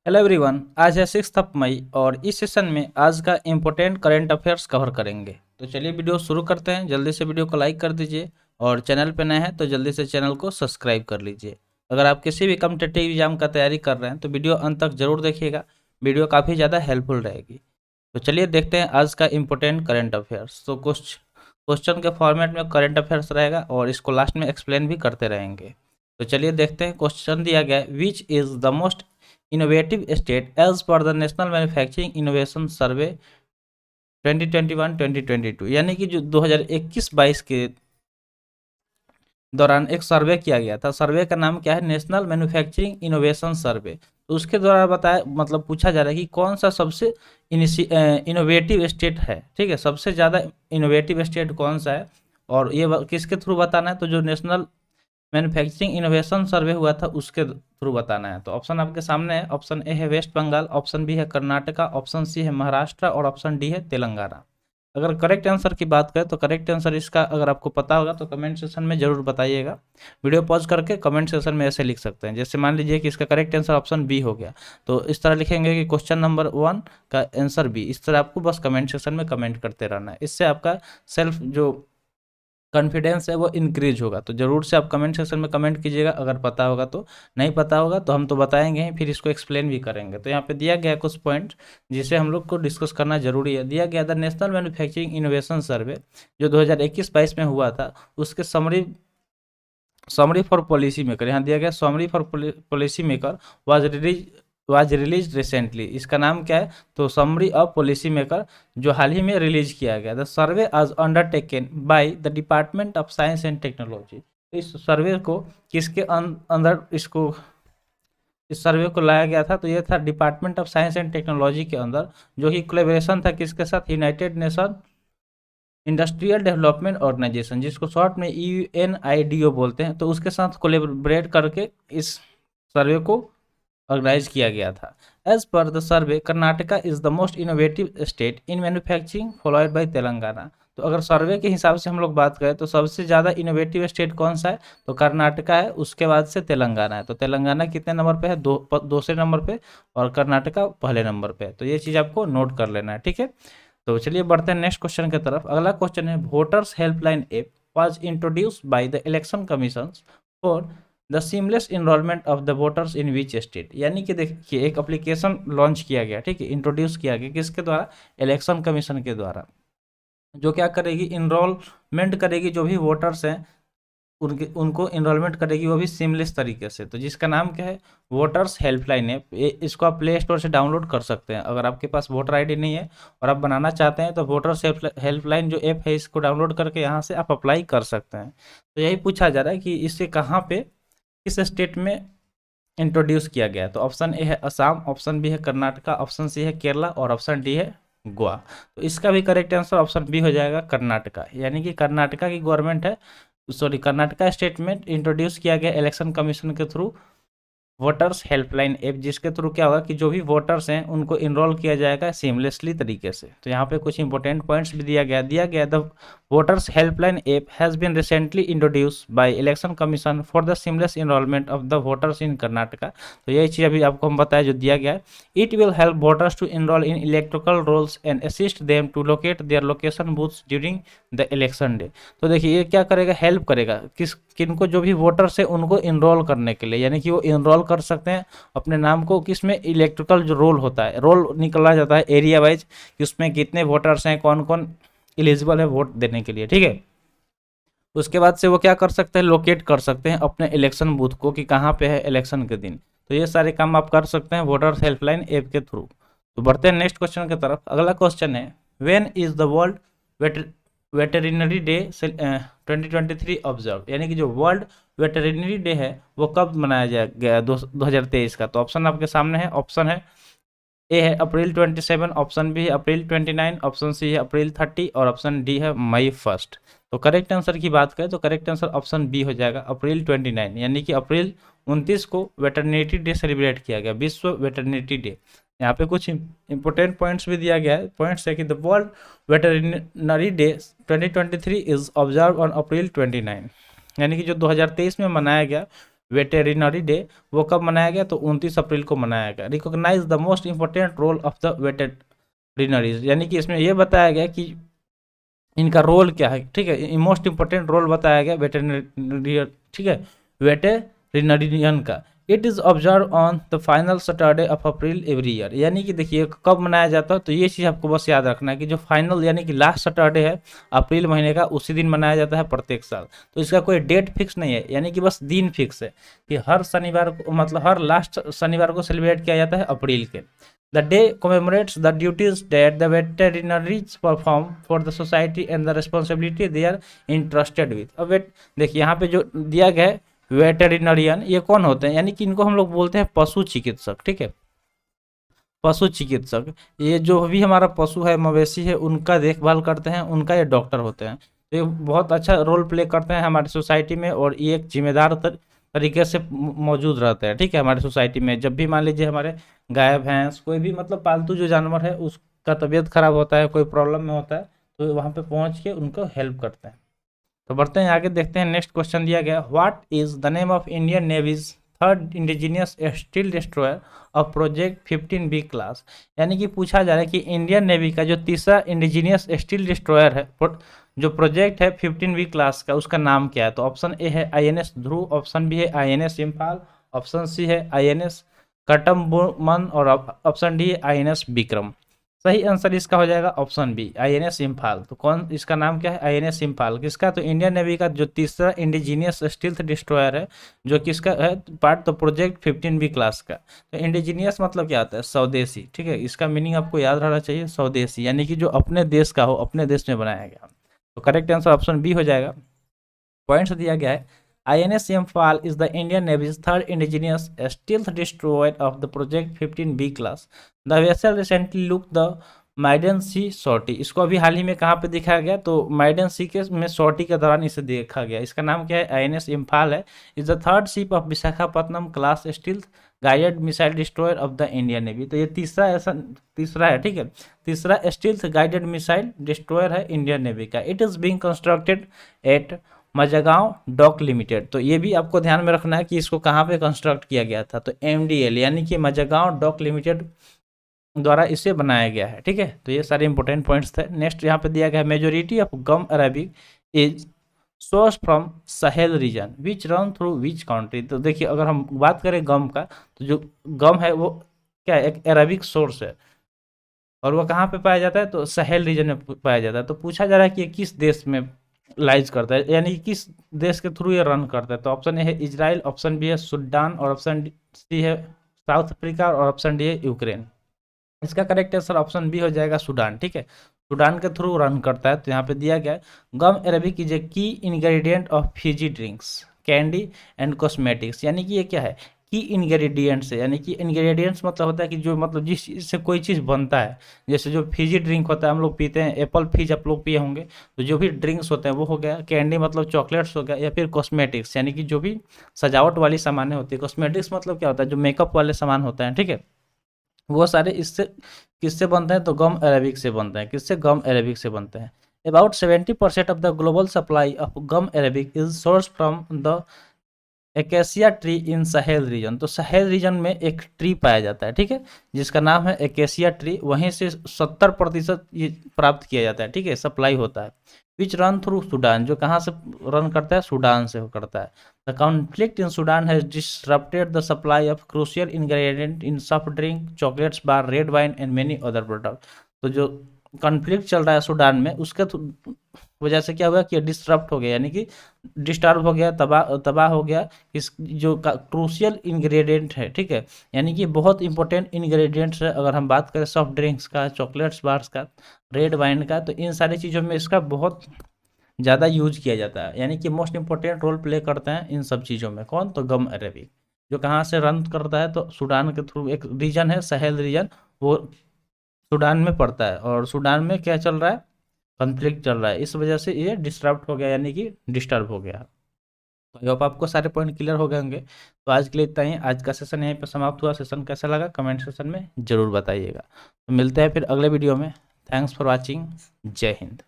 Hello everyone, आज है 6 मई और इस सेशन में आज का इम्पोर्टेंट करंट अफेयर्स कवर करेंगे। तो चलिए वीडियो शुरू करते हैं। जल्दी से वीडियो को लाइक कर दीजिए और चैनल पे नए हैं तो जल्दी से चैनल को सब्सक्राइब कर लीजिए। अगर आप किसी भी कॉम्पिटिटिव एग्जाम का तैयारी कर रहे हैं तो वीडियो अंत तक जरूर देखिएगा, वीडियो काफ़ी ज़्यादा हेल्पफुल रहेगी। तो चलिए देखते हैं आज का इम्पोर्टेंट करंट अफेयर्स। तो कुछ क्वेश्चन के फॉर्मेट में करंट अफेयर्स रहेगा और इसको लास्ट में एक्सप्लेन भी करते रहेंगे। तो चलिए देखते हैं। क्वेश्चन दिया गया है, which is the most innovative state as per the national manufacturing innovation survey 2021-2022, यानी कि जो 2021-22 के दौरान एक सर्वे किया गया था। सर्वे का नाम क्या है? नेशनल मैन्युफैक्चरिंग इनोवेशन सर्वे। तो उसके द्वारा बताया, मतलब पूछा जा रहा है कि कौन सा सबसे इनोवेटिव स्टेट है। ठीक है, सबसे ज़्यादा इनोवेटिव स्टेट कौन सा है और ये किसके थ्रू बताना है? तो जो नेशनल मैन्युफैक्चरिंग इनोवेशन सर्वे हुआ था उसके थ्रू बताना है। तो ऑप्शन आपके सामने है। ऑप्शन ए है वेस्ट बंगाल, ऑप्शन बी है कर्नाटका, ऑप्शन सी है महाराष्ट्र और ऑप्शन डी है तेलंगाना। अगर करेक्ट आंसर की बात करें तो करेक्ट आंसर इसका अगर आपको पता होगा तो कमेंट सेक्शन में जरूर बताइएगा। वीडियो पॉज करके कमेंट सेक्शन में ऐसे लिख सकते हैं, जैसे मान लीजिए कि इसका करेक्ट आंसर ऑप्शन बी हो गया तो इस तरह लिखेंगे कि क्वेश्चन नंबर 1 का आंसर बी। इस तरह आपको बस कमेंट सेक्शन में कमेंट करते रहना है। इससे आपका सेल्फ जो कॉन्फिडेंस है वो इंक्रीज होगा। तो ज़रूर से आप कमेंट सेक्शन में कमेंट कीजिएगा अगर पता होगा तो। नहीं पता होगा तो हम तो बताएंगे ही, फिर इसको एक्सप्लेन भी करेंगे। तो यहाँ पे दिया गया कुछ पॉइंट जिसे हम लोग को डिस्कस करना जरूरी है। दिया गया था नेशनल मैन्युफैक्चरिंग इनोवेशन सर्वे जो 2021-22 में हुआ था, उसके समरी फॉर पॉलिसी मेकर, यहाँ दिया गया summary for policy maker was release recently. इसका नाम क्या है? तो समरी ऑफ पॉलिसी मेकर, जो हाल ही में रिलीज किया गया। द सर्वे आज undertaken by the department of science and technology. इस सर्वे को किसके अंदर इस सर्वे को लाया गया था? तो ये था department of science and technology के अंदर, जो कि कोलेबोरेशन था किसके साथ? United Nation Industrial Development Organisation, जिसको शॉर्ट में UNIDO बोलते हैं। तो उसके साथ कोलेबरेट करके इस सर्वे को ऑर्गेनाइज किया गया था। As per the survey Karnataka is the most innovative state in manufacturing followed by Telangana. तो अगर सर्वे के हिसाब से हम लोग बात करें तो सबसे ज़्यादा इनोवेटिव स्टेट कौन सा है? तो कर्नाटका है, उसके बाद से तेलंगाना है। तो तेलंगाना कितने नंबर पे है? दूसरे नंबर पे और कर्नाटका पहले नंबर पे है। तो ये चीज़ आपको नोट कर लेना है, ठीक है। तो चलिए बढ़ते हैं नेक्स्ट क्वेश्चन की तरफ। अगला क्वेश्चन है, Voters Helpline app was introduced by the Election Commission for the seamless enrolment of the voters in which state. यानी कि देखिए एक एप्लीकेशन लॉन्च किया गया, ठीक है, इंट्रोड्यूस किया गया किसके द्वारा? इलेक्शन कमीशन के द्वारा, जो क्या करेगी? इनरोलमेंट करेगी जो भी वोटर्स हैं उनके उनको इनरोलमेंट करेगी, वो भी सिमलेस तरीके से। तो जिसका नाम क्या है? Voters Helpline app. इसको आप प्ले स्टोर से डाउनलोड कर सकते हैं। अगर आपके पास वोटर आईडी नहीं है और आप बनाना चाहते हैं तो वोटर्स हेल्पलाइन जो ऐप है इसको डाउनलोड करके यहाँ से आप अप्लाई कर सकते हैं। तो यही पूछा जा रहा है कि इसे कहाँ पे, किस स्टेट में इंट्रोड्यूस किया गया। तो ऑप्शन ए है असम, ऑप्शन बी है कर्नाटका, ऑप्शन सी है केरला और ऑप्शन डी है गोवा। तो इसका भी करेक्ट आंसर ऑप्शन बी हो जाएगा, कर्नाटका। यानी कि कर्नाटका की गवर्नमेंट है, सॉरी कर्नाटका स्टेट में इंट्रोड्यूस किया गया इलेक्शन कमीशन के थ्रू वोटर्स हेल्पलाइन ऐप, जिसके थ्रू क्या होगा कि जो भी वोटर्स हैं उनको इनरोल किया जाएगा सीमलेसली तरीके से। तो यहाँ पे कुछ इंपॉर्टेंट पॉइंट्स भी दिया गया the Voters Helpline app has been recently introduce by Election Commission for the seamless enrolment of the voters in Karnataka. तो यही चीज़ अभी आपको हम बताया जो दिया गया है। It will help voters to enrol in electrical rolls and assist them to locate their location booths during the election day. तो देखिए ये क्या करेगा? हेल्प करेगा किनको? जो भी वोटर्स है उनको इनरोल करने के लिए, यानी कि वो इनरोल कर सकते हैं अपने नाम को किसमें? इलेक्ट्रिकल जो रोल होता है, रोल निकला जाता है एरिया वाइज कि उसमें कितने वोटर्स हैं, कौन कौन एलिजिबल है वोट देने के लिए, ठीक है। उसके बाद से वो क्या कर सकते हैं? लोकेट कर सकते हैं अपने इलेक्शन बूथ को कि कहाँ पे है इलेक्शन के दिन। तो ये सारे काम आप कर सकते हैं वोटर्स हेल्पलाइन ऐप के थ्रू। तो बढ़ते हैं नेक्स्ट क्वेश्चन की तरफ। अगला क्वेश्चन है, when is the world veterinary day 2023 observe. यानी कि जो वर्ल्ड वेटरिनरी डे है वो कब मनाया गया 2023 का? तो ऑप्शन आपके सामने है। ऑप्शन है ए है अप्रैल 27, ऑप्शन बी है अप्रैल 29, ऑप्शन सी है अप्रैल 30 और ऑप्शन डी है मई 1। तो करेक्ट आंसर की बात करें तो करेक्ट आंसर ऑप्शन बी हो जाएगा, अप्रैल 29। यानी कि अप्रैल 29 को वेटरनिटी डे सेलिब्रेट किया गया, विश्व वेटरनिटी डे। यहाँ पे कुछ इंपॉर्टेंट पॉइंट्स भी दिया गया है। पॉइंट्स है कि the world veterinary day 2023 is observe on April 29। यानी कि जो 2023 में मनाया गया वेटेरिनरी डे वो कब मनाया गया, तो 29 अप्रैल को मनाया गया। Recognize the most important role of the veterinaries, यानी कि इसमें ये बताया गया कि इनका रोल क्या है, ठीक है, मोस्ट इंपॉर्टेंट रोल बताया गया वेटेरिनरी, ठीक है, वेटेरिनरियन का। It is observe on the final Saturday of April every year, यानी कि देखिए कब मनाया जाता है, तो ये चीज़ आपको बस याद रखना है कि जो फाइनल यानी कि लास्ट सैटरडे है अप्रैल महीने का, उसी दिन मनाया जाता है प्रत्येक साल। तो इसका कोई डेट फिक्स नहीं है, यानी कि बस दिन फिक्स है कि हर शनिवार को, मतलब हर लास्ट शनिवार को सेलिब्रेट किया जाता है अप्रैल के। The day commemorates the duties that the veterinaries perform for the society and the responsibility they are entrusted with। अब देखिए यहाँ पे जो दिया गया है वेटेरिनरियन, ये कौन होते हैं, यानी कि इनको हम लोग बोलते हैं पशु चिकित्सक, ठीक है, पशु चिकित्सक। ये जो भी हमारा पशु है, मवेशी है, उनका देखभाल करते हैं, उनका ये डॉक्टर होते हैं। तो ये बहुत अच्छा रोल प्ले करते हैं हमारी सोसाइटी में, और ये एक जिम्मेदार तरीके से मौजूद रहते हैं, ठीक है, हमारी सोसाइटी में। जब भी मान लीजिए हमारे गाय भैंस कोई भी मतलब पालतू जो जानवर है उसका तबीयत खराब होता है, कोई प्रॉब्लम में होता है, तो वहाँ पे पहुँच के उनको हेल्प करते हैं। तो बढ़ते हैं आगे, देखते हैं नेक्स्ट क्वेश्चन दिया गया, what is the name of Indian Navy's third indigenous steel destroyer of project 15B class, यानी कि पूछा जा रहा है कि इंडियन नेवी का जो तीसरा इंडिजीनियस स्टील डिस्ट्रॉयर है जो प्रोजेक्ट है 15B क्लास का, उसका नाम क्या है। तो ऑप्शन ए है INS ध्रुव, ऑप्शन बी है INS इम्फाल, ऑप्शन सी है INS कटम्बुमन, और ऑप्शन डी है INS विक्रम। सही आंसर इसका हो जाएगा ऑप्शन बी INS इम्फाल। तो कौन, इसका नाम क्या है, INS इम्फाल किसका, तो इंडियन नेवी का जो तीसरा इंडिजीनियस स्टील्थ डिस्ट्रॉयर है, जो किसका है पार्ट, तो प्रोजेक्ट 15B क्लास का। तो इंडिजीनियस मतलब क्या आता है, स्वदेशी, ठीक है, इसका मीनिंग आपको याद रहना चाहिए, स्वदेशी, यानी कि जो अपने देश का हो, अपने देश में बनाया गया। तो करेक्ट आंसर ऑप्शन बी हो जाएगा। पॉइंट्स दिया गया है, INS Imphal is the Indian Navy's third indigenous stealth destroyer of the Project 15B class. The vessel recently looked the maiden sea sortie, इसको अभी हाल ही में कहाँ पे दिखाया गया, तो माइडन सी के में सॉर्टी के दौरान इसे देखा गया। इसका नाम क्या है, INS इम्फाल है। Is the third ship of Visakhapatnam class stealth guided missile destroyer of the Indian Navy. तो ये तीसरा है, ठीक है, तीसरा स्टील्थ गाइडेड मिसाइल डिस्ट्रॉयर है इंडियन नेवी का। It is being constructed at Mazagon Dock Limited. तो ये भी आपको ध्यान में रखना है कि इसको कहाँ पे कंस्ट्रक्ट किया गया था, तो MDL यानी कि मजगांव डॉक लिमिटेड द्वारा इसे बनाया गया है, ठीक है। तो ये सारे इंपॉर्टेंट पॉइंट्स थे। नेक्स्ट यहाँ पे दिया गया है, majority of gum Arabic is source from Sahel region which run through which country. तो देखिए अगर हम बात करें गम का, तो जो गम है वो क्या है, एक अरेबिक सोर्स है, और वो कहाँ पे पाया जाता है, तो साहेल रीजन में पाया जाता है। तो पूछा जा रहा है कि ये किस देश में लाइज करता है, यानी किस देश के थ्रू ये रन करता है। तो ऑप्शन ए है इजराइल, ऑप्शन बी है सूडान, और ऑप्शन सी है साउथ अफ्रीका, और ऑप्शन डी है यूक्रेन। इसका करेक्ट आंसर ऑप्शन बी हो जाएगा सूडान, ठीक है, सूडान के थ्रू रन करता है। तो यहाँ पे दिया गया है, गम अरेबिक इज ए की ingredient of Fiji drinks candy and cosmetics, यानी कि ये क्या है, की इंग्रेडिएंट्स है, यानी कि इंग्रेडिएंट्स मतलब होता है कि जो मतलब जिस चीज़ से कोई चीज़ बनता है, जैसे जो फिजी ड्रिंक होता है हम लोग पीते हैं, एप्पल फिज आप लोग पिए होंगे, तो जो भी ड्रिंक्स होते हैं वो हो गया, कैंडी मतलब चॉकलेट्स हो गया, या फिर कॉस्मेटिक्स यानी कि जो भी सजावट वाली सामानें होती है। कॉस्मेटिक्स मतलब क्या होता है, जो मेकअप वाले सामान होते हैं, ठीक है, वो सारे इससे किससे बनते हैं, तो गम अरेबिक से बनते हैं। किससे, गम अरेबिक से बनते हैं। About 70% of the global supply of gum Arabic is source from the acacia tree in Sahel region. तो साहेल रीजन में एक ट्री पाया जाता है, ठीक है, जिसका नाम है एकेसिया ट्री, वहीं से 70% ये प्राप्त किया जाता है, ठीक है, सप्लाई होता है। विच रन थ्रू सूडान, जो कहाँ से रन करता है, सूडान से करता है। The conflict in Sudan has disrupted the supply of crucial ingredient in soft drink, chocolates bar, red wine and many other product. तो जो कॉन्फ्लिक्ट चल रहा है सूडान में, उसके वजह से क्या हुआ कि डिस्टर्ब हो गया, यानी कि डिस्टर्ब हो गया, तबाह हो गया इस जो क्रूशियल इंग्रेडिएंट है, ठीक है, यानी कि बहुत इंपॉर्टेंट इंग्रेडिएंट्स है। अगर हम बात करें सॉफ्ट ड्रिंक्स का, चॉकलेट्स बार्स का, रेड वाइन का, तो इन सारी चीज़ों में इसका बहुत ज़्यादा यूज किया जाता है, यानी कि मोस्ट इंपॉर्टेंट रोल प्ले करते हैं इन सब चीज़ों में। कौन, तो गम अरेबिक, जो कहाँ से रन करता है, तो सूडान के थ्रू। एक रीजन है साहेल रीजन, वो सूडान में पड़ता है, और सूडान में क्या चल रहा है, कॉन्फ्लिक्ट चल रहा है, इस वजह से ये डिस्टर्ब हो गया, यानी कि डिस्टर्ब हो गया। तो आई होप आपको सारे पॉइंट क्लियर हो गए होंगे। तो आज के लिए इतना ही, आज का सेशन यहीं पर समाप्त हुआ। सेशन कैसा लगा कमेंट सेशन में ज़रूर बताइएगा। तो मिलते हैं फिर अगले वीडियो में। Thanks for watching. जय हिंद।